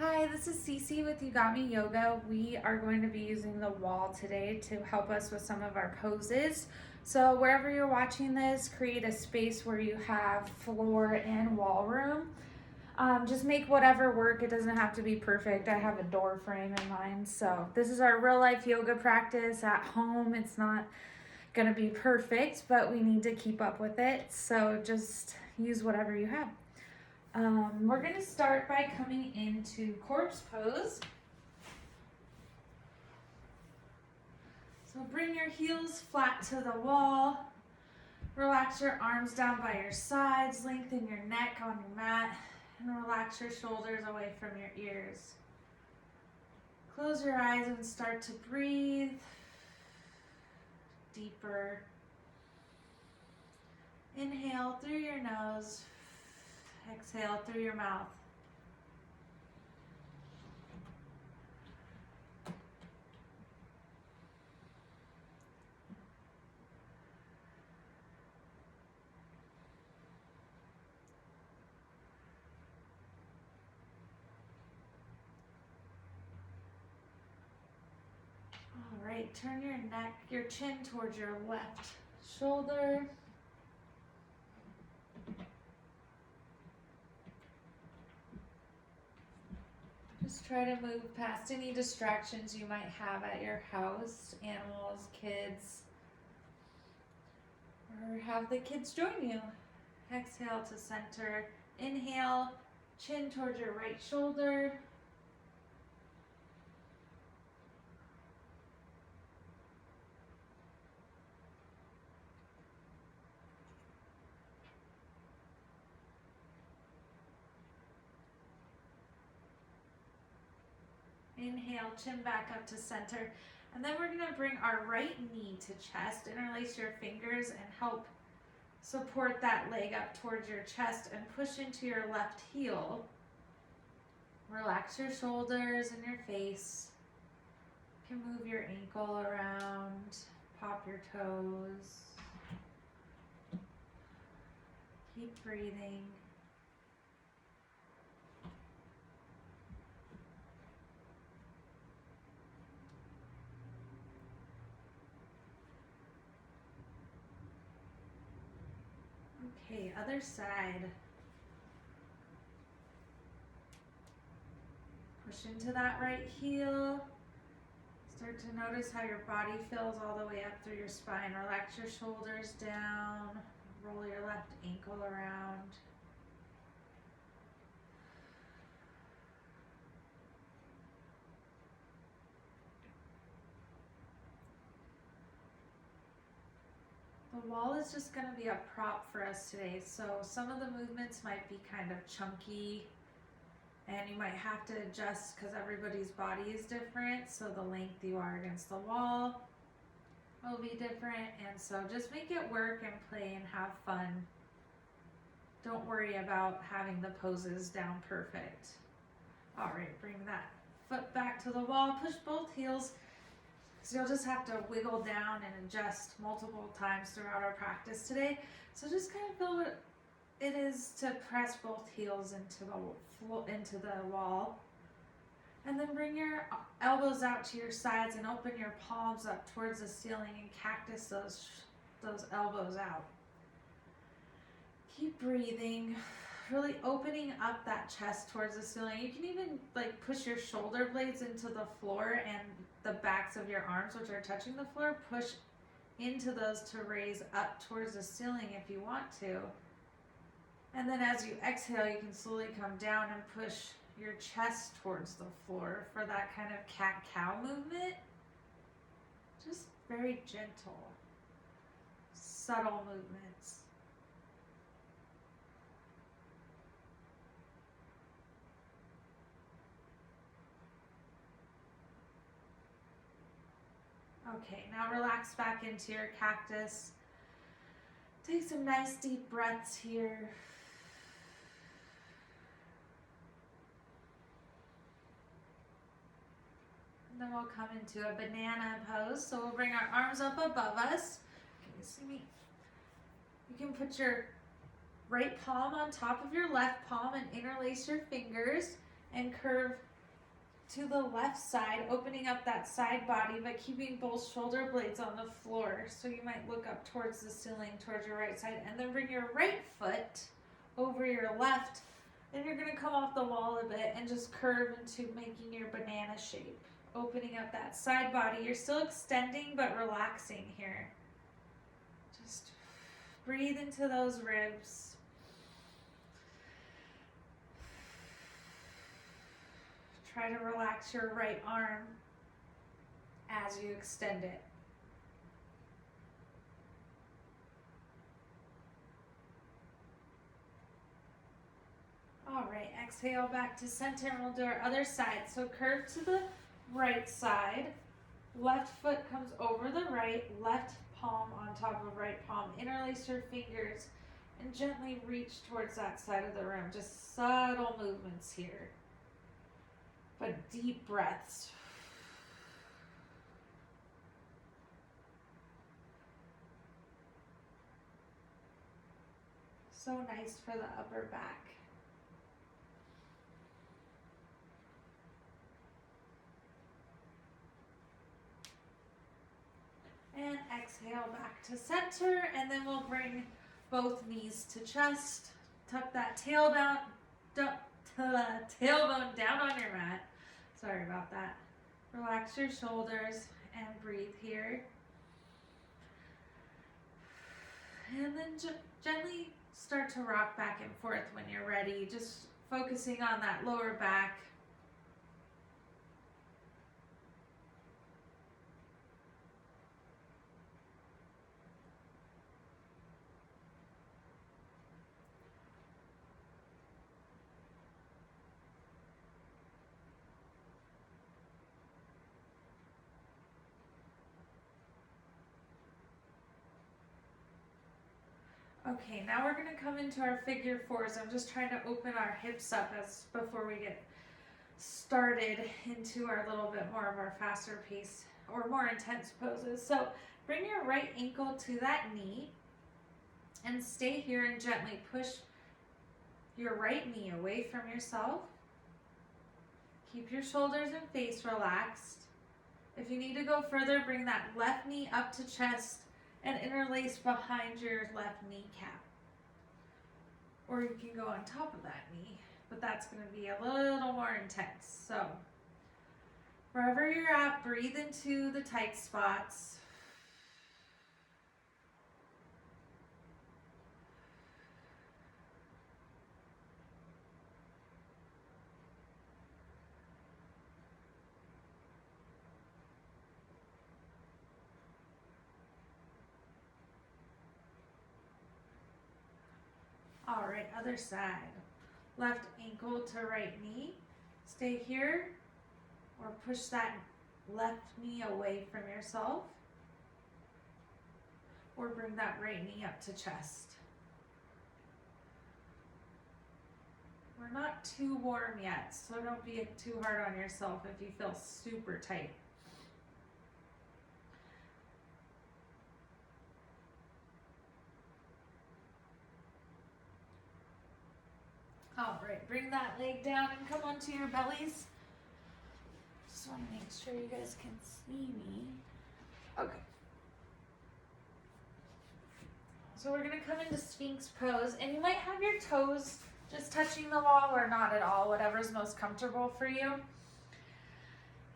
Hi, this is Cece with You Got Me Yoga. We are going to be using the wall today to help us with some of our poses. So wherever you're watching this, create a space where you have floor and wall room. Just make whatever work. It doesn't have to be perfect. I have a door frame in mind. So this is our real life yoga practice at home. It's not gonna be perfect, but we need to keep up with it. So just use whatever you have. We're going to start by coming into corpse pose. So bring your heels flat to the wall. Relax your arms down by your sides. Lengthen your neck on your mat. And relax your shoulders away from your ears. Close your eyes and start to breathe deeper. Inhale through your nose. Exhale through your mouth. All right, turn your chin towards your left shoulder. Just try to move past any distractions you might have at your house, animals, kids, or have the kids join you. Exhale to center. Inhale, chin towards your right shoulder. Inhale, chin back up to center. And then we're gonna bring our right knee to chest. Interlace your fingers and help support that leg up towards your chest and push into your left heel. Relax your shoulders and your face. You can move your ankle around, pop your toes. Keep breathing. Okay, other side. Push into that right heel. Start to notice how your body feels all the way up through your spine. Relax your shoulders down. Roll your left ankle around. The wall is just going to be a prop for us today. So some of the movements might be kind of chunky and you might have to adjust because everybody's body is different. So the length you are against the wall will be different. And so just make it work and play and have fun. Don't worry about having the poses down perfect. All right, bring that foot back to the wall. Push both heels. So you'll just have to wiggle down and adjust multiple times throughout our practice today. So just kind of feel what it is to press both heels into the wall. And then bring your elbows out to your sides and open your palms up towards the ceiling and cactus those elbows out. Keep breathing, really opening up that chest towards the ceiling. You can even push your shoulder blades into the floor and the backs of your arms, which are touching the floor, push into those to raise up towards the ceiling if you want to. And then as you exhale, you can slowly come down and push your chest towards the floor for that kind of cat-cow movement. Just very gentle, subtle movements. Okay, now relax back into your cactus. Take some nice deep breaths here. And then we'll come into a banana pose. So we'll bring our arms up above us. Can you see me? You can put your right palm on top of your left palm and interlace your fingers and curve to the left side, opening up that side body, but keeping both shoulder blades on the floor. So you might look up towards the ceiling, towards your right side, and then bring your right foot over your left. Then you're gonna come off the wall a bit and just curve into making your banana shape. Opening up that side body. You're still extending, but relaxing here. Just breathe into those ribs. Try to relax your right arm as you extend it. All right, exhale back to center, and we'll do our other side. So curve to the right side, left foot comes over the right, left palm on top of right palm. Interlace your fingers and gently reach towards that side of the room. Just subtle movements here, but deep breaths. So nice for the upper back. And exhale back to center, and then we'll bring both knees to chest. Tuck that tailbone down on your mat. Sorry about that. Relax your shoulders and breathe here. And then gently start to rock back and forth when you're ready, just focusing on that lower back. Okay, now we're gonna come into our figure fours. I'm just trying to open our hips up before we get started into our little bit more of our faster pace or more intense poses. So bring your right ankle to that knee and stay here and gently push your right knee away from yourself. Keep your shoulders and face relaxed. If you need to go further, bring that left knee up to chest and interlace behind your left kneecap. Or you can go on top of that knee, but that's going to be a little more intense. So wherever you're at, breathe into the tight spots. All right, other side. Left ankle to right knee. Stay here or push that left knee away from yourself. Or bring that right knee up to chest. We're not too warm yet, so don't be too hard on yourself if you feel super tight. All right, bring that leg down and come onto your bellies. Just want to make sure you guys can see me. Okay. So we're gonna come into Sphinx pose, and you might have your toes just touching the wall or not at all, whatever's most comfortable for you.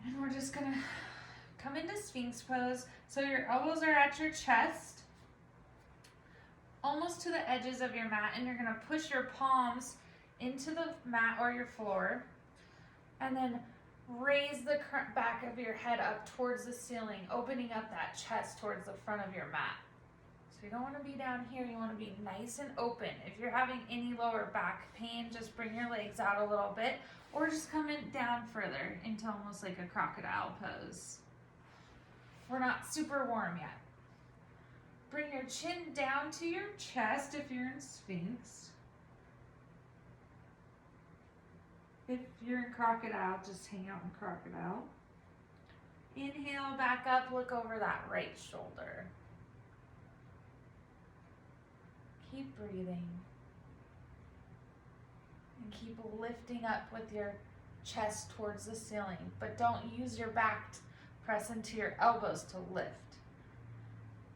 And we're just gonna come into Sphinx pose. So your elbows are at your chest, almost to the edges of your mat, and you're gonna push your palms into the mat or your floor, and then raise the back of your head up towards the ceiling, opening up that chest towards the front of your mat. So you don't want to be down here, you want to be nice and open. If you're having any lower back pain, just bring your legs out a little bit, or just come down further into almost like a crocodile pose. We're not super warm yet. Bring your chin down to your chest if you're in Sphinx. If you're in crocodile, just hang out in crocodile. Inhale, back up, look over that right shoulder. Keep breathing. And keep lifting up with your chest towards the ceiling, but don't use your back to press into your elbows to lift.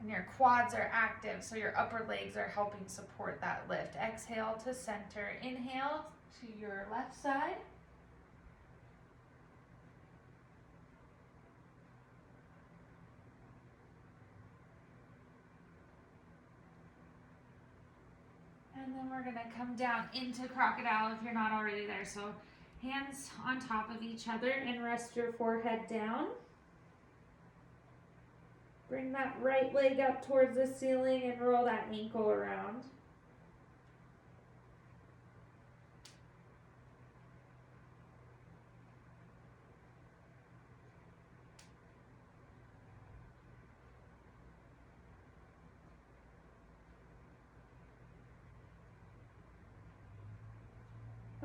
And your quads are active, so your upper legs are helping support that lift. Exhale to center. Inhale to your left side. And then we're gonna come down into crocodile if you're not already there. So hands on top of each other and rest your forehead down. Bring that right leg up towards the ceiling and roll that ankle around.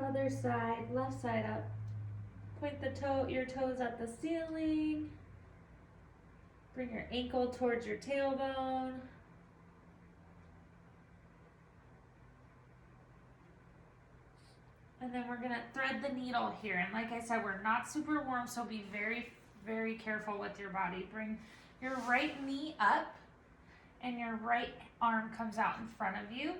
Other side, left side up. Point your toes at the ceiling. Bring your ankle towards your tailbone. And then we're gonna thread the needle here. And like I said, we're not super warm, so be very, very careful with your body. Bring your right knee up and your right arm comes out in front of you.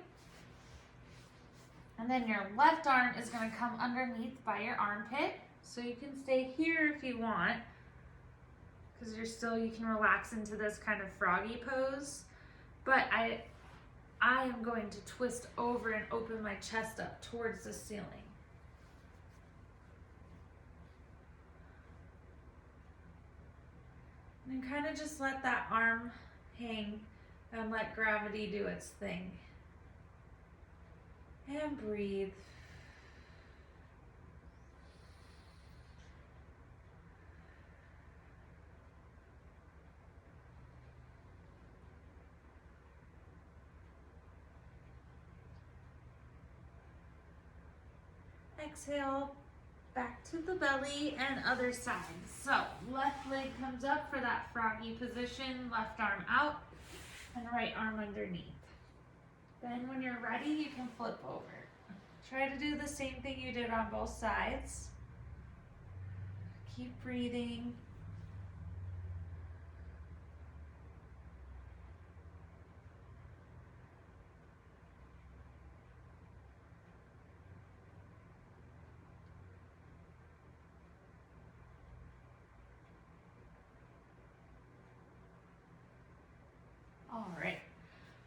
And then your left arm is gonna come underneath by your armpit. So you can stay here if you want, because you can relax into this kind of froggy pose. But I am going to twist over and open my chest up towards the ceiling. And kind of just let that arm hang and let gravity do its thing. And breathe. Exhale, back to the belly and other side. So left leg comes up for that froggy position, left arm out and right arm underneath. Then when you're ready, you can flip over. Try to do the same thing you did on both sides. Keep breathing. All right.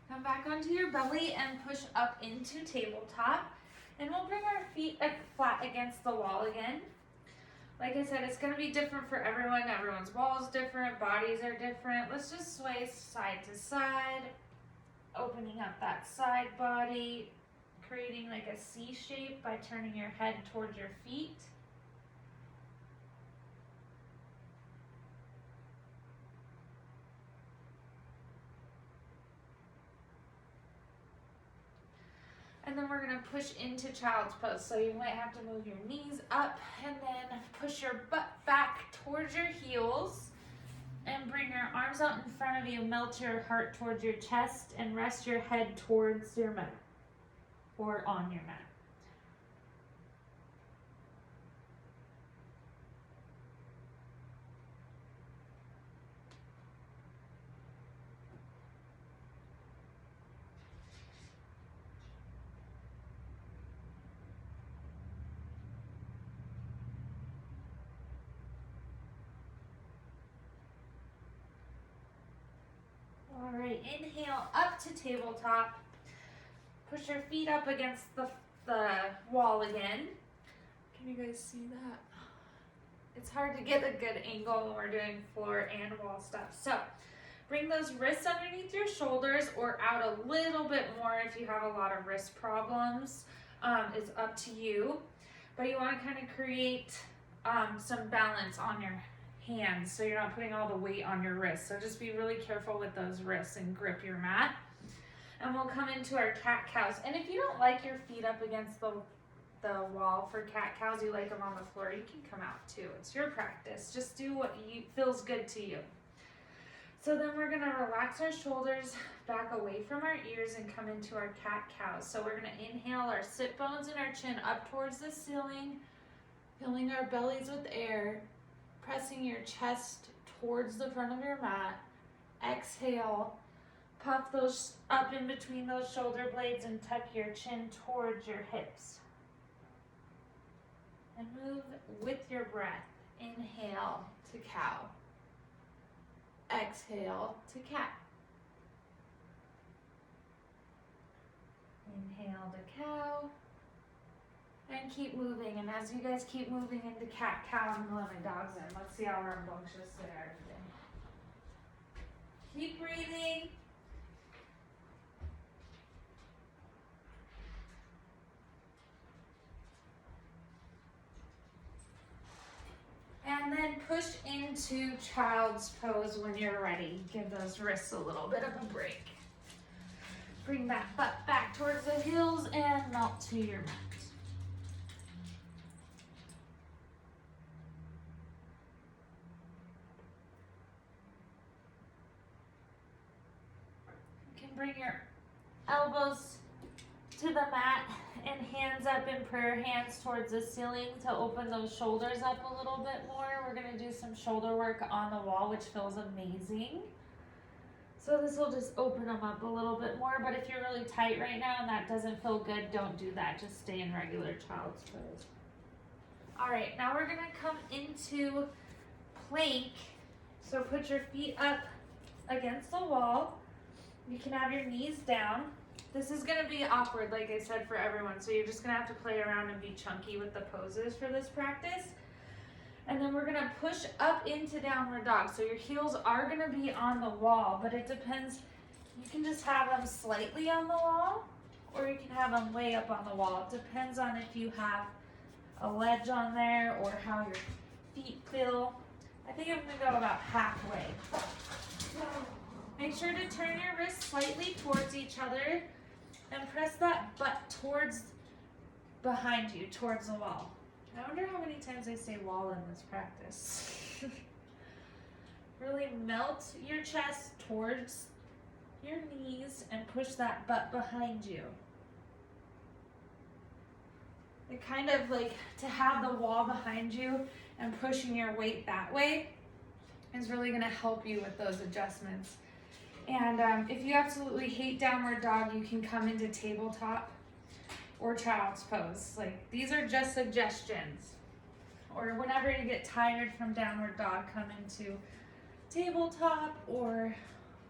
Come back onto your belly and push up into tabletop. And we'll bring our feet flat against the wall again. Like I said, it's going to be different for everyone. Everyone's wall is different, bodies are different. Let's just sway side to side, opening up that side body, creating like a C shape by turning your head towards your feet. And then we're gonna push into child's pose. So you might have to move your knees up and then push your butt back towards your heels and bring your arms out in front of you, melt your heart towards your chest and rest your head towards your mat or on your mat. All right, inhale up to tabletop. Push your feet up against the wall again. Can you guys see that? It's hard to get a good angle when we're doing floor and wall stuff. So bring those wrists underneath your shoulders or out a little bit more if you have a lot of wrist problems. It's up to you. But you want to kind of create some balance on your hands so you're not putting all the weight on your wrists. So just be really careful with those wrists and grip your mat. And we'll come into our cat-cows. And if you don't like your feet up against the wall for cat-cows, you like them on the floor, you can come out too. It's your practice. Just do what feels good to you. So then we're gonna relax our shoulders back away from our ears and come into our cat-cows. So we're gonna inhale our sit bones and our chin up towards the ceiling. Filling our bellies with air, pressing your chest towards the front of your mat. Exhale, puff those up in between those shoulder blades and tuck your chin towards your hips. And move with your breath. Inhale to cow. Exhale to cat. Inhale to cow. And keep moving. And as you guys keep moving into cat cow, I'm gonna let my dogs in. Let's see how rambunctious they are today. Keep breathing. And then push into child's pose when you're ready. Give those wrists a little bit of a break. Bring that butt back towards the heels and melt to your mat. You can bring your elbows to the mat and hands up in prayer hands towards the ceiling to open those shoulders up a little bit more. We're going to do some shoulder work on the wall, which feels amazing. So this will just open them up a little bit more, but if you're really tight right now and that doesn't feel good, don't do that. Just stay in regular child's pose. All right, now we're going to come into plank. So put your feet up against the wall. You can have your knees down. This is going to be awkward, like I said, for everyone. So you're just going to have to play around and be chunky with the poses for this practice. And then we're going to push up into downward dog. So your heels are going to be on the wall, but it depends. You can just have them slightly on the wall, or you can have them way up on the wall. It depends on if you have a ledge on there or how your feet feel. I think I'm going to go about halfway. Make sure to turn your wrists slightly towards each other and press that butt towards behind you, towards the wall. I wonder how many times I say wall in this practice. Really melt your chest towards your knees and push that butt behind you. It kind of like to have the wall behind you and pushing your weight that way is really going to help you with those adjustments. And if you absolutely hate downward dog, you can come into tabletop or child's pose. Like, these are just suggestions. Or whenever you get tired from downward dog, come into tabletop or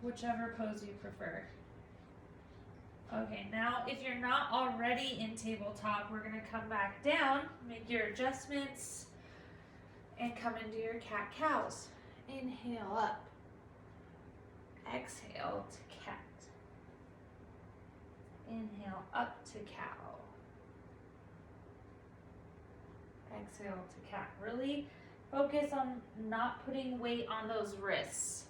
whichever pose you prefer. Okay, now if you're not already in tabletop, we're gonna come back down, make your adjustments, and come into your cat cows. Inhale up. Exhale to cat. Inhale up to cow. Exhale to cat. Really focus on not putting weight on those wrists.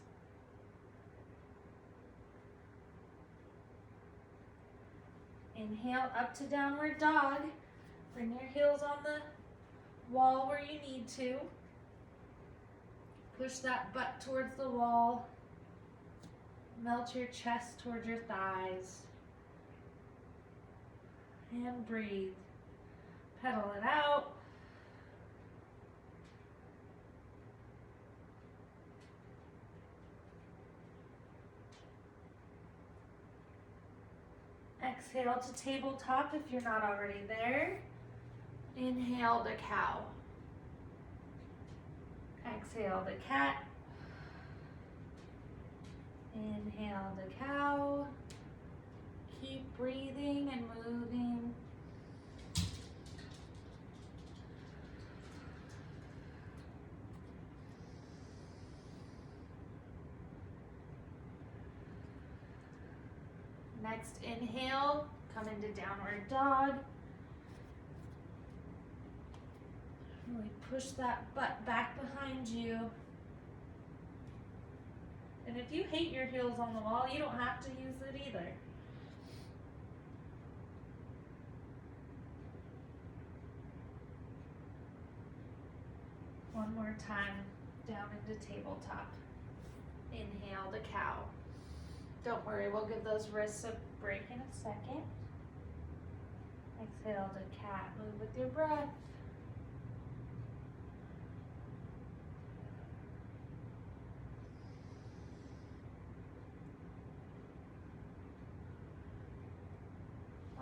Inhale up to downward dog. Bring your heels on the wall where you need to. Push that butt towards the wall. Melt your chest towards your thighs. And breathe. Pedal it out. Exhale to tabletop if you're not already there. Inhale to cow. Exhale to cat. Inhale to cow. Keep breathing and moving. Next inhale, come into downward dog. Really push that butt back behind you. And if you hate your heels on the wall, you don't have to use it either. One more time, down into tabletop. Inhale to cow. Don't worry, we'll give those wrists a break in a second. Exhale to cat. Move with your breath.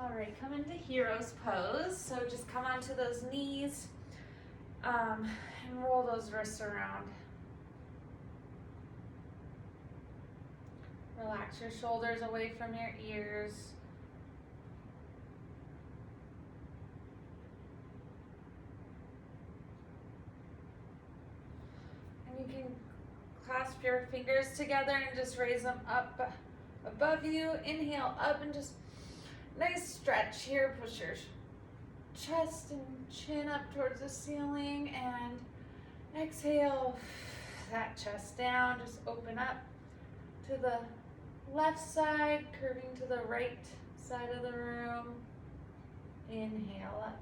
All right, come into hero's pose. So just come onto those knees and roll those wrists around. Relax your shoulders away from your ears. And you can clasp your fingers together and just raise them up above you. Inhale up and just nice stretch here. Push your chest and chin up towards the ceiling and exhale that chest down. Just open up to the left side, curving to the right side of the room. Inhale up.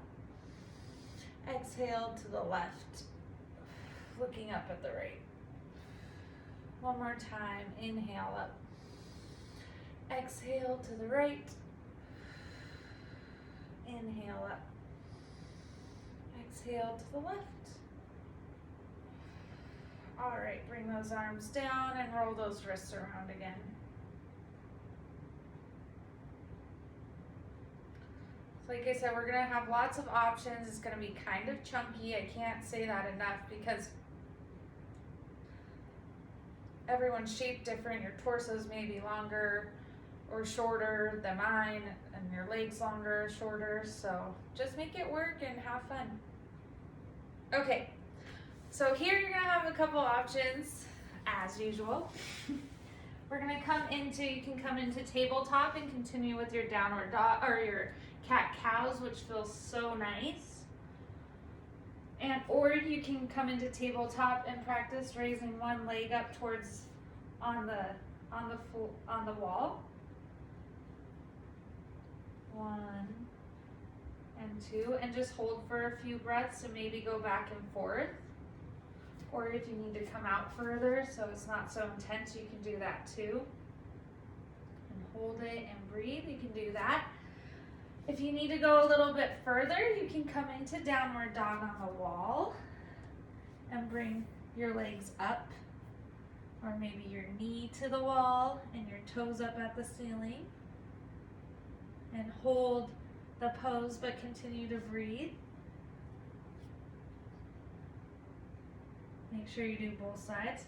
Exhale to the left, looking up at the right. One more time. Inhale up. Exhale to the right. Inhale up. Exhale to the left. All right, bring those arms down and roll those wrists around again. So like I said, we're gonna have lots of options. It's gonna be kind of chunky. I can't say that enough because everyone's shaped different. Your torsos may be longer or shorter than mine, and your legs longer or shorter. So just make it work and have fun. Okay, so here you're gonna have a couple options as usual. We're gonna you can come into tabletop and continue with your downward dog or your cat cows, which feels so nice. Or you can come into tabletop and practice raising one leg up towards on the wall. 1 and 2, and just hold for a few breaths and maybe go back and forth. Or if you need to come out further so it's not so intense, you can do that too. And hold it and breathe, you can do that. If you need to go a little bit further, you can come into downward dog on the wall and bring your legs up, or maybe your knee to the wall and your toes up at the ceiling. And hold the pose, but continue to breathe. Make sure you do both sides.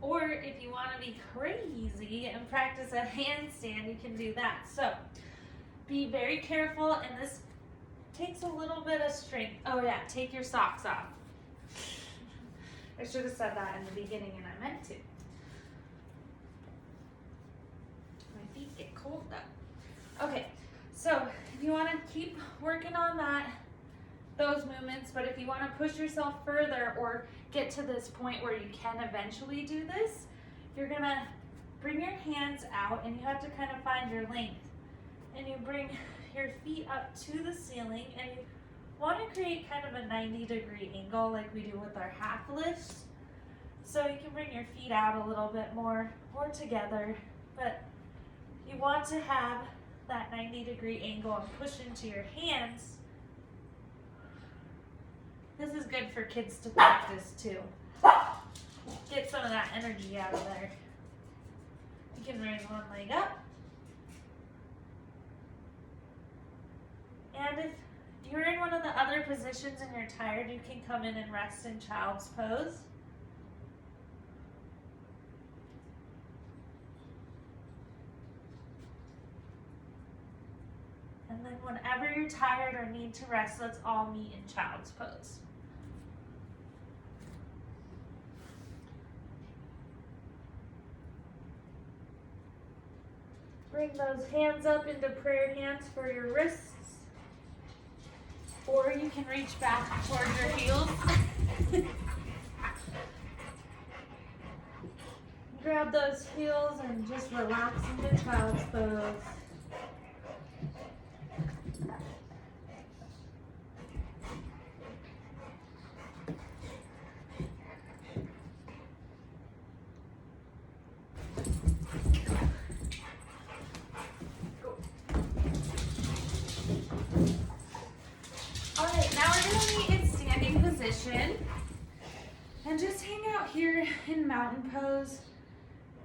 Or if you want to be crazy and practice a handstand, you can do that. So be very careful, and this takes a little bit of strength. Oh yeah, take your socks off. I should have said that in the beginning, and I meant to. My feet get cold though. Okay, so if you want to keep working on those movements, but if you want to push yourself further or get to this point where you can eventually do this, you're gonna bring your hands out, and you have to kind of find your length. And you bring your feet up to the ceiling, and you want to create kind of a 90-degree angle like we do with our half lifts. So you can bring your feet out a little bit more together, but you want to have that 90-degree angle and push into your hands. This is good for kids to practice too. Get some of that energy out of there. You can raise one leg up. And if you're in one of the other positions and you're tired, you can come in and rest in child's pose. And then whenever you're tired or need to rest, let's all meet in child's pose. Bring those hands up into prayer hands for your wrists. Or you can reach back towards your heels. Grab those heels and just relax into child's pose. And just hang out here in mountain pose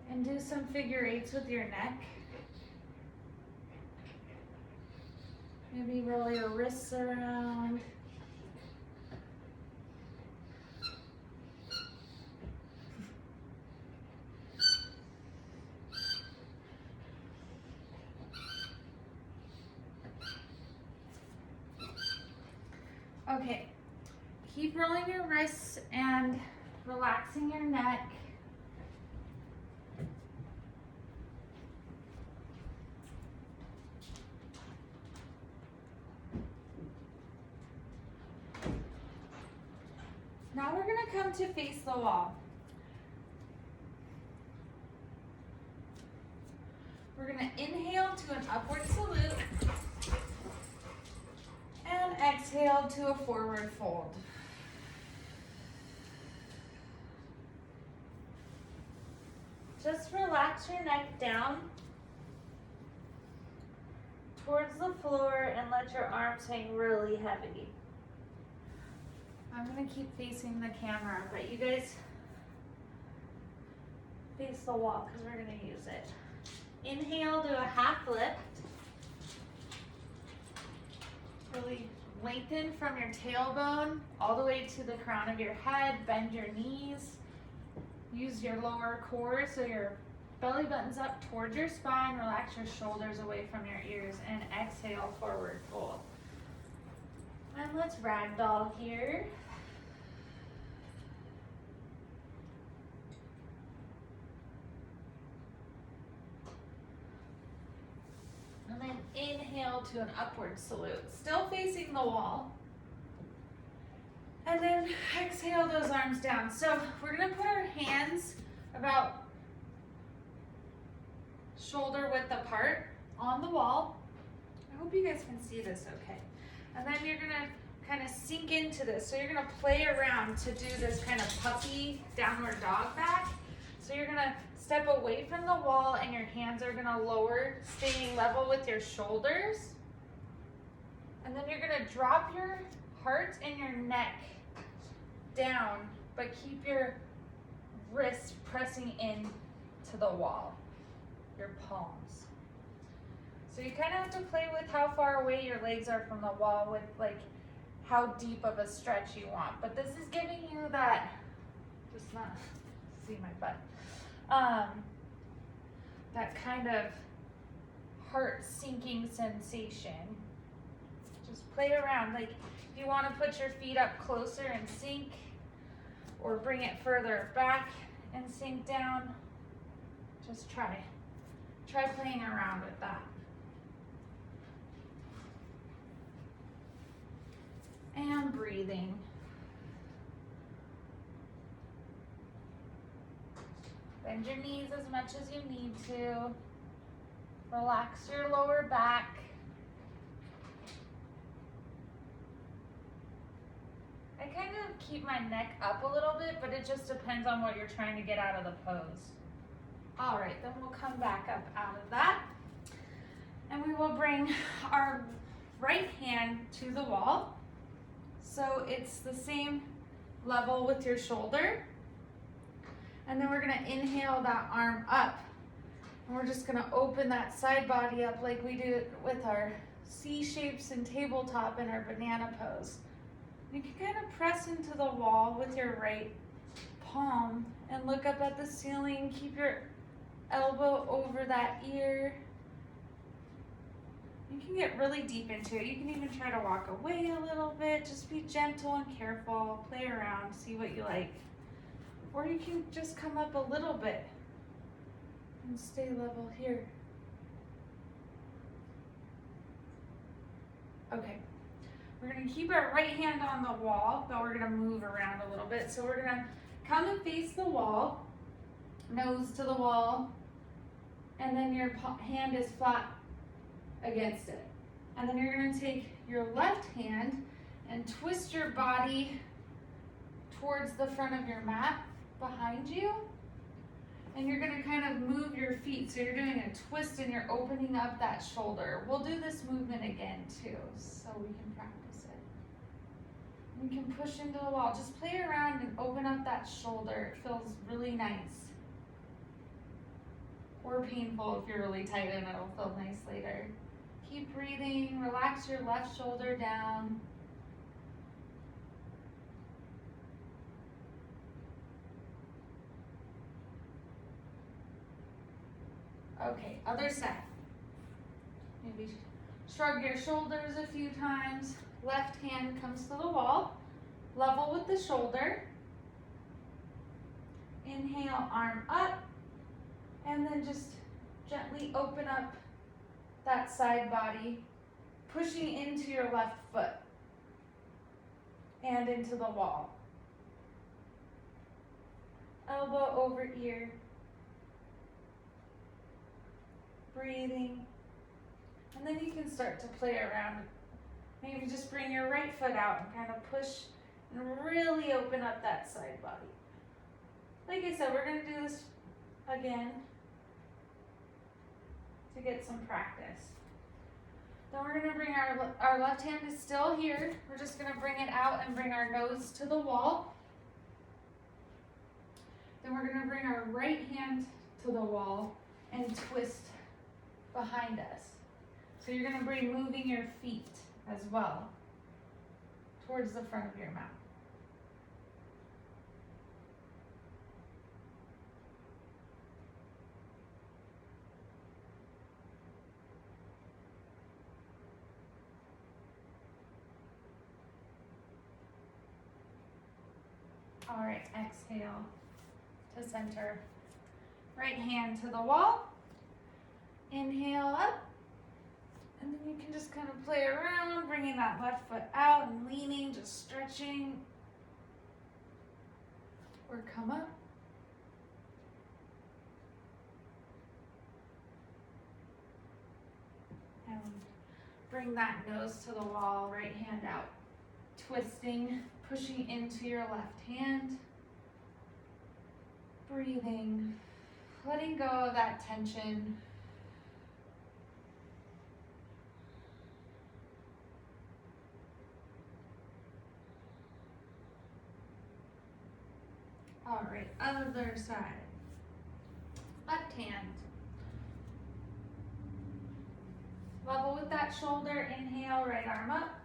and do some figure eights with your neck. Maybe roll your wrists around. Okay, keep rolling your wrists and relaxing your neck. Now we're gonna come to face the wall. We're gonna inhale to an upward salute and exhale to a forward fold. Just relax your neck down towards the floor and let your arms hang really heavy. I'm gonna keep facing the camera, but you guys face the wall because we're gonna use it. Inhale to a half lift. Really lengthen from your tailbone all the way to the crown of your head. Bend your knees. Use your lower core so your belly button's up towards your spine. Relax your shoulders away from your ears and exhale, forward fold. And let's ragdoll here. And then inhale to an upward salute, still facing the wall. And then exhale those arms down. So we're gonna put our hands about shoulder width apart on the wall. I hope you guys can see this okay. And then you're gonna kind of sink into this. So you're gonna play around to do this kind of puppy downward dog back. So you're gonna step away from the wall and your hands are gonna lower, staying level with your shoulders. And then you're gonna drop your heart and your neck down, but keep your wrists pressing in to the wall, your palms. So you kind of have to play with how far away your legs are from the wall with like how deep of a stretch you want. But this is giving you that, just not see my butt, that kind of heart sinking sensation. Just play around. Like if you want to put your feet up closer and sink, or bring it further back and sink down, just try playing around with that. And breathing. Bend your knees as much as you need to. Relax your lower back. I kind of keep my neck up a little bit, but it just depends on what you're trying to get out of the pose. All right, then we'll come back up out of that. And we will bring our right hand to the wall. So it's the same level with your shoulder. And then we're gonna inhale that arm up. And we're just gonna open that side body up like we do with our C shapes and tabletop in our banana pose. You can kind of press into the wall with your right palm and look up at the ceiling. Keep your elbow over that ear. You can get really deep into it. You can even try to walk away a little bit. Just be gentle and careful. Play around, see what you like. Or you can just come up a little bit and stay level here. Okay. We're gonna keep our right hand on the wall, but we're gonna move around a little bit. So we're gonna come and face the wall, nose to the wall, and then your hand is flat against it. And then you're gonna take your left hand and twist your body towards the front of your mat behind you. And you're gonna kind of move your feet. So you're doing a twist and you're opening up that shoulder. We'll do this movement again too, so we can practice it. You can push into the wall. Just play around and open up that shoulder. It feels really nice. Or painful if you're really tight and it'll feel nice later. Keep breathing, relax your left shoulder down. Okay, other side. Maybe shrug your shoulders a few times. Left hand comes to the wall, level with the shoulder. Inhale, arm up, and then just gently open up that side body, pushing into your left foot and into the wall. Elbow over ear. Breathing. And then you can start to play around. Maybe just bring your right foot out and kind of push and really open up that side body. Like I said, we're going to do this again to get some practice. Then we're going to bring our left hand is still here. We're just going to bring it out and bring our nose to the wall. Then we're going to bring our right hand to the wall and twist behind us. So you're going to bring moving your feet as well towards the front of your mat. All right, exhale to center. Right hand to the wall. Inhale up. And then you can just kind of play around, bringing that left foot out and leaning, just stretching. Or come up. And bring that nose to the wall, right hand out. Twisting, pushing into your left hand. Breathing, letting go of that tension. All right, other side. Left hand. Level with that shoulder, inhale, right arm up.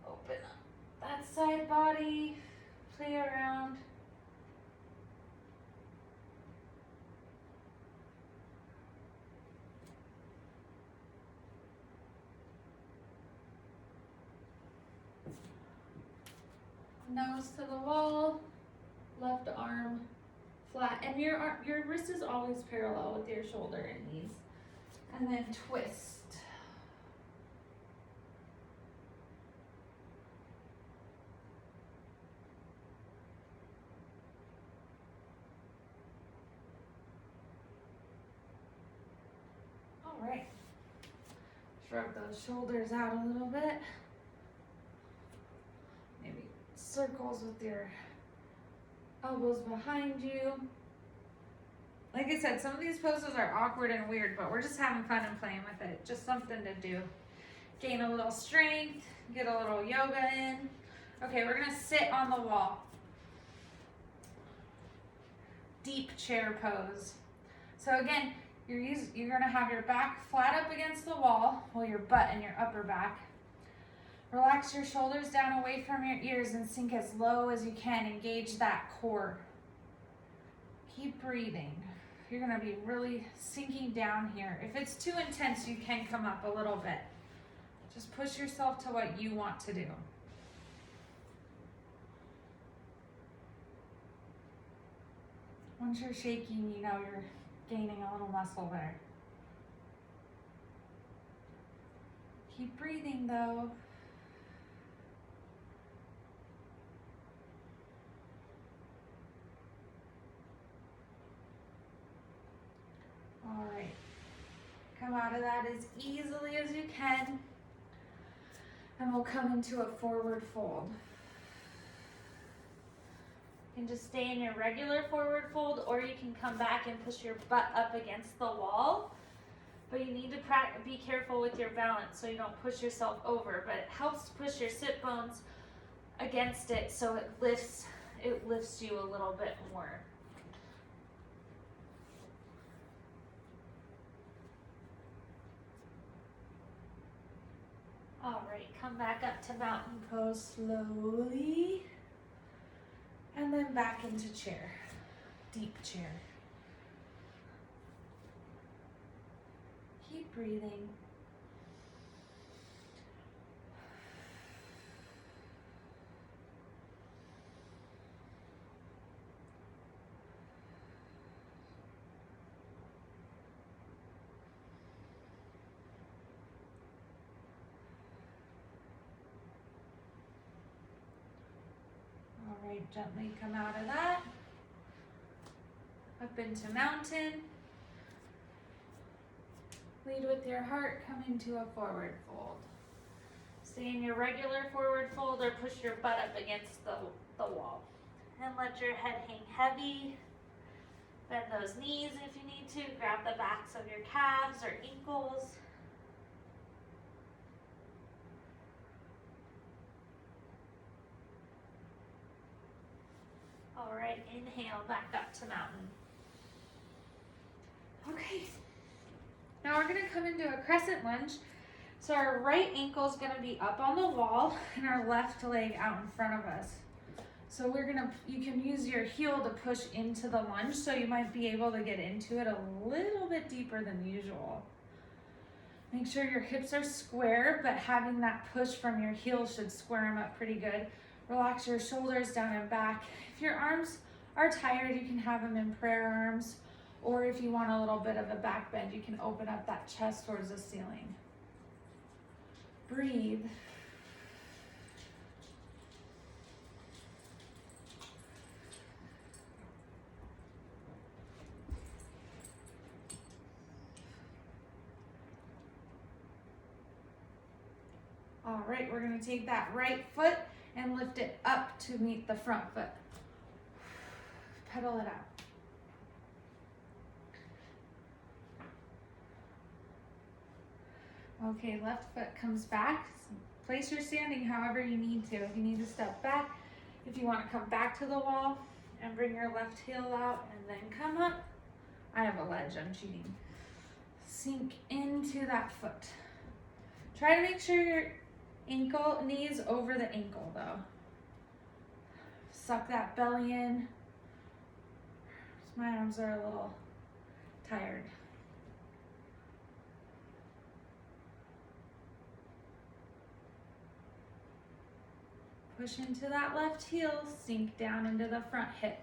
Open up that side body, play around. Nose to the wall, left arm flat, and your wrist is always parallel with your shoulder and knees. And then twist. All right. Shrug those shoulders out a little bit. Maybe circles with your elbows behind you. Like I said, some of these poses are awkward and weird, but we're just having fun and playing with it. Just something to do. Gain a little strength, get a little yoga in. Okay, we're gonna sit on the wall. Deep chair pose. So again, you're gonna have your back flat up against the wall, well, your butt and your upper back. Relax your shoulders down away from your ears and sink as low as you can. Engage that core. Keep breathing. You're gonna be really sinking down here. If it's too intense, you can come up a little bit. Just push yourself to what you want to do. Once you're shaking, you know you're gaining a little muscle there. Keep breathing though. All right, come out of that as easily as you can, and we'll come into a forward fold. You can just stay in your regular forward fold, or you can come back and push your butt up against the wall, but you need to be careful with your balance so you don't push yourself over, but it helps to push your sit bones against it so it lifts you a little bit more. Come back up to mountain pose slowly. And then back into chair. Deep chair. Keep breathing. All right, gently come out of that. Up into mountain. Lead with your heart, come into a forward fold. Stay in your regular forward fold or push your butt up against the wall. And let your head hang heavy. Bend those knees if you need to. Grab the backs of your calves or ankles. All right, inhale back up to mountain. Okay, now we're gonna come into a crescent lunge. So our right ankle is gonna be up on the wall and our left leg out in front of us. So you can use your heel to push into the lunge, so you might be able to get into it a little bit deeper than usual. Make sure your hips are square, but having that push from your heel should square them up pretty good. Relax your shoulders down and back. If your arms are tired, you can have them in prayer arms, or if you want a little bit of a back bend, you can open up that chest towards the ceiling. Breathe. All right, we're gonna take that right foot and lift it up to meet the front foot. Pedal it out. Okay, left foot comes back. Place your standing however you need to. If you need to step back, if you want to come back to the wall and bring your left heel out and then come up. I have a ledge, I'm cheating. Sink into that foot. Try to make sure your knee is over the ankle though. Suck that belly in. My arms are a little tired. Push into that left heel, sink down into the front hip.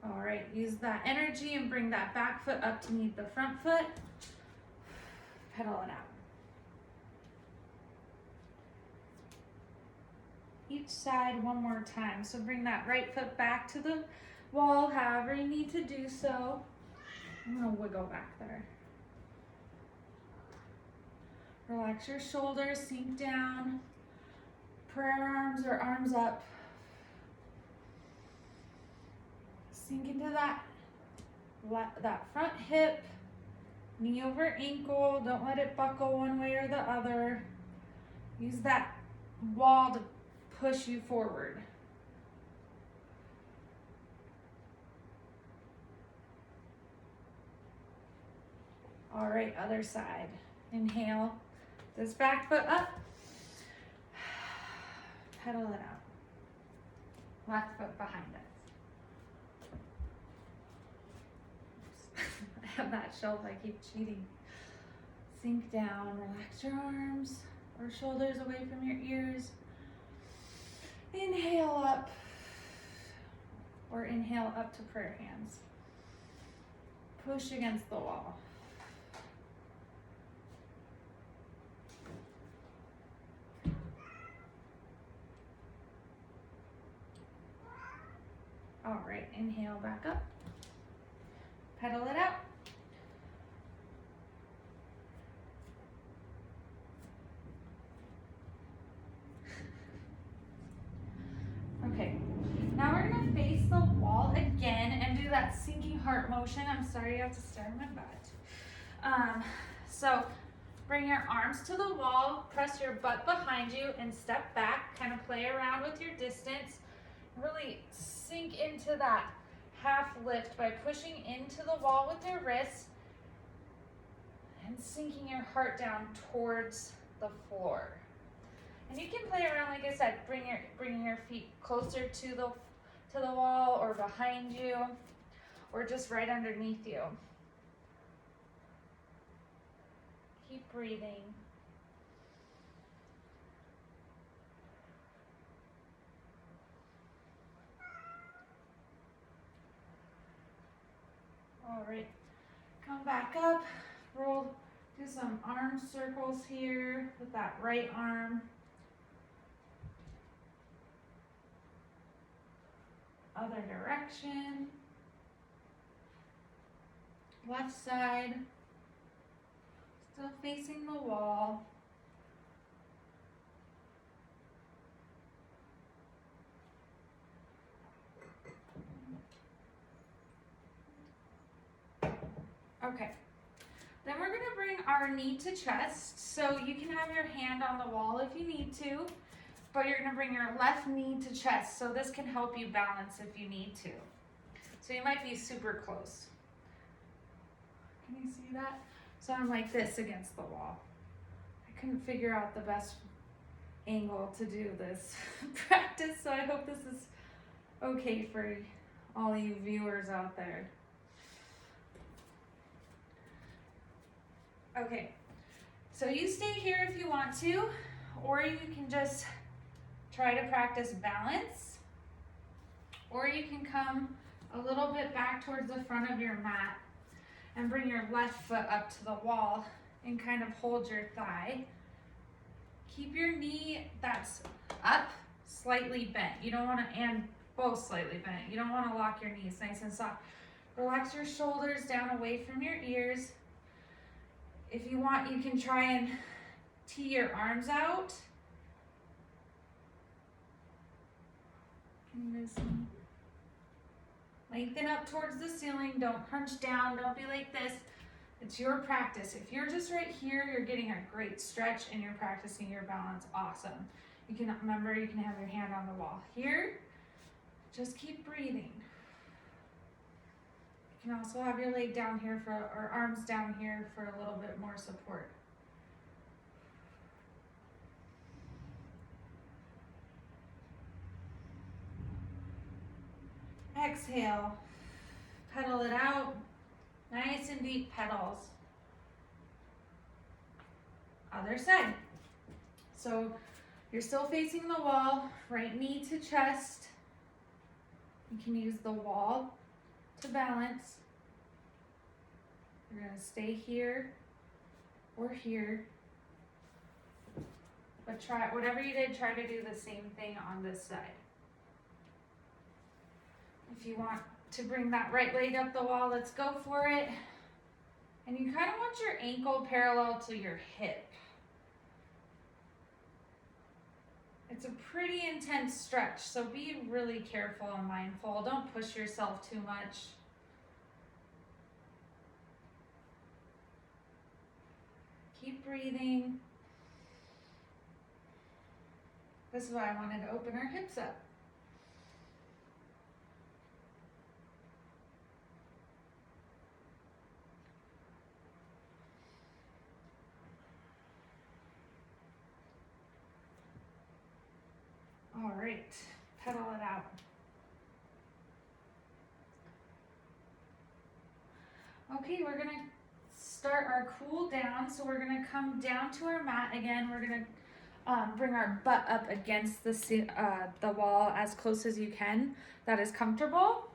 All right, use that energy and bring that back foot up to meet the front foot. Pedal it out. Each side one more time. So bring that right foot back to the wall, however you need to do so. I'm gonna wiggle back there. Relax your shoulders, sink down. Prayer arms or arms up. Sink into that front hip, knee over ankle. Don't let it buckle one way or the other. Use that wall to push you forward. All right, other side. Inhale, this back foot up. Pedal it out. Left foot behind it. I have that shelf, I keep cheating. Sink down, relax your arms or shoulders away from your ears. Inhale up, or inhale up to prayer hands. Push against the wall. All right, inhale back up. Pedal it out. Okay, now we're gonna face the wall again and do that sinking heart motion. I'm sorry, I have to stare at my butt. So Bring your arms to the wall, press your butt behind you and step back, kind of play around with your distance. Really sink into that half lift by pushing into the wall with your wrists and sinking your heart down towards the floor. And you can play around, like I said, bringing your feet closer to the wall or behind you or just right underneath you. Keep breathing. All right, come back up, roll, do some arm circles here with that right arm. Other direction. Left side. Still facing the wall. Okay. Then we're going to bring our knee to chest. So you can have your hand on the wall if you need to, but you're going to bring your left knee to chest. So this can help you balance if you need to. So you might be super close. Can you see that? So I'm like this against the wall. I couldn't figure out the best angle to do this practice, so I hope this is okay for all you viewers out there. Okay, so you stay here if you want to, or you can just try to practice balance, or you can come a little bit back towards the front of your mat and bring your left foot up to the wall and kind of hold your thigh. Keep your knee that's up slightly bent. You don't want to, and both slightly bent. You don't want to lock your knees, nice and soft. Relax your shoulders down away from your ears. If you want, you can try and tee your arms out. Can you see? Lengthen up towards the ceiling. Don't crunch down. Don't be like this. It's your practice. If you're just right here, you're getting a great stretch and you're practicing your balance. Awesome. You can remember, you can have your hand on the wall. Here, just keep breathing. You can also have your leg down here or arms down here for a little bit more support. Exhale, pedal it out, nice and deep pedals. Other side. So you're still facing the wall, right knee to chest. You can use the wall to balance. You're gonna stay here or here. But try, whatever you did, try to do the same thing on this side. If you want to bring that right leg up the wall, let's go for it. And you kind of want your ankle parallel to your hip. It's a pretty intense stretch, so be really careful and mindful. Don't push yourself too much. Keep breathing. This is why I wanted to open our hips up. All right, pedal it out. Okay, we're gonna start our cool down. So we're gonna come down to our mat again. We're gonna bring our butt up against the wall as close as you can. That is comfortable.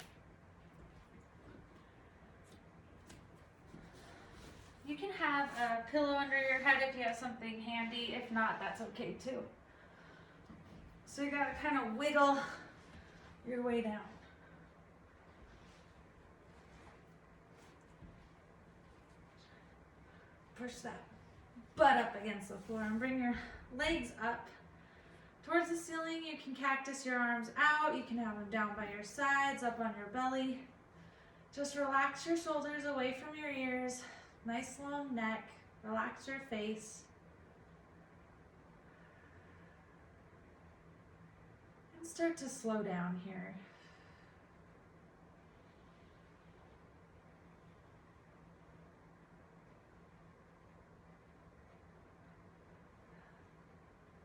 You can have a pillow under your head if you have something handy. If not, that's okay too. So you gotta kind of wiggle your way down. Push that butt up against the floor and bring your legs up towards the ceiling. You can cactus your arms out. You can have them down by your sides, up on your belly. Just relax your shoulders away from your ears. Nice long neck. Relax your face. And start to slow down here.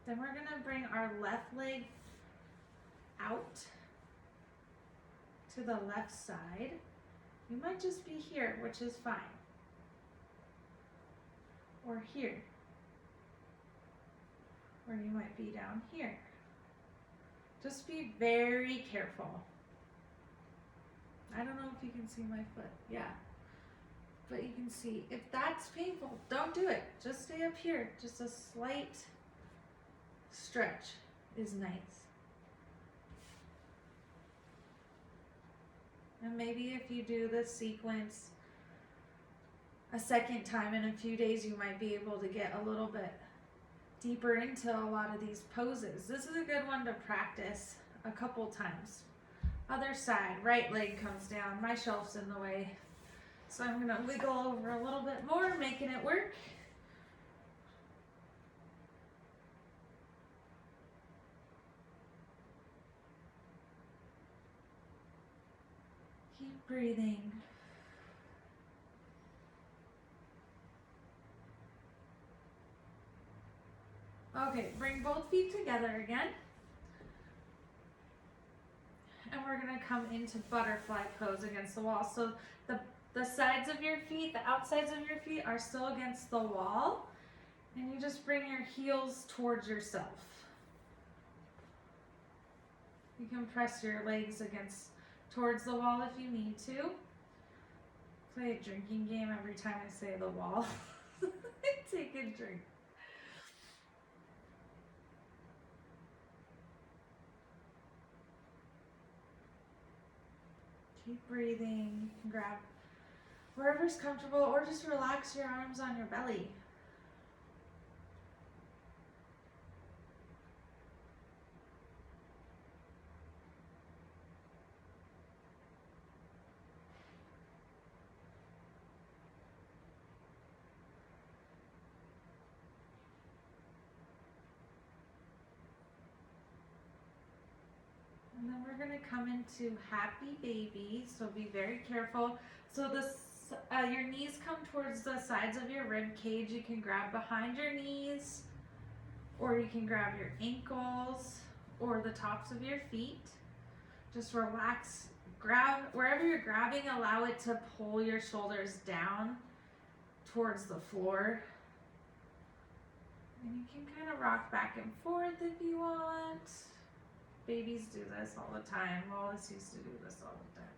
Then we're gonna bring our left leg out to the left side. You might just be here, which is fine. Or here. Or you might be down here. Just be very careful. I don't know if you can see my foot. Yeah. But you can see, if that's painful, don't do it. Just stay up here. Just a slight stretch is nice. And maybe if you do this sequence a second time in a few days, you might be able to get a little bit deeper into a lot of these poses. This is a good one to practice a couple times. Other side, right leg comes down. My shelf's in the way. So I'm gonna wiggle over a little bit more, making it work. Keep breathing. Okay, bring both feet together again. And we're gonna come into butterfly pose against the wall. So the sides of your feet, the outsides of your feet are still against the wall. And you just bring your heels towards yourself. You can press your legs towards the wall if you need to. Play a drinking game every time I say the wall. Take a drink. Keep breathing. You can grab wherever's comfortable or just relax your arms on your belly. And then we're gonna come into happy baby, so be very careful. So your knees come towards the sides of your rib cage. You can grab behind your knees, or you can grab your ankles or the tops of your feet. Just relax, grab, wherever you're grabbing, allow it to pull your shoulders down towards the floor. And you can kind of rock back and forth if you want. Babies do this all the time. Wallace used to do this all the time.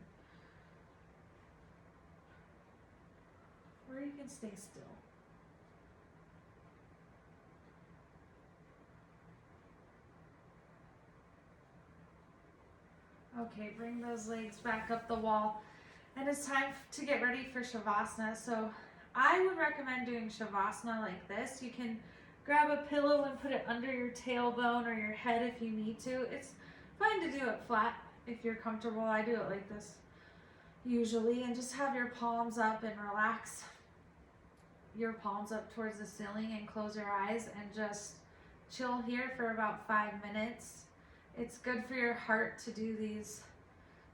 Or you can stay still. Okay, bring those legs back up the wall. And it's time to get ready for Shavasana. So I would recommend doing Shavasana like this. You can grab a pillow and put it under your tailbone or your head if you need to. It's fine to do it flat if you're comfortable. I do it like this usually, and just have your palms up and relax your palms up towards the ceiling and close your eyes and just chill here for about 5 minutes. It's good for your heart to do these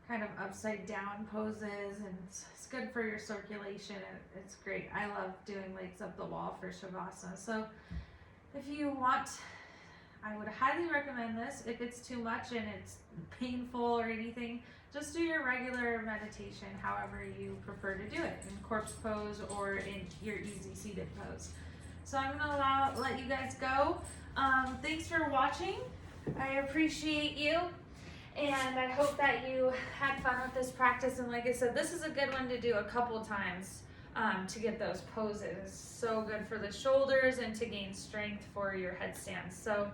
kind of upside down poses, and it's good for your circulation. It's great. I love doing legs up the wall for Shavasana. So if you want, I would highly recommend this. If it's too much and it's painful or anything, just do your regular meditation however you prefer to do it, in corpse pose or in your easy seated pose. So I'm gonna let you guys go. Thanks for watching. I appreciate you, and I hope that you had fun with this practice. And like I said, this is a good one to do a couple times to get those poses. So good for the shoulders and to gain strength for your headstands. So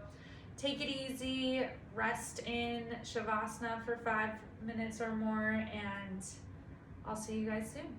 take it easy, rest in Shavasana for 5 minutes or more, and I'll see you guys soon.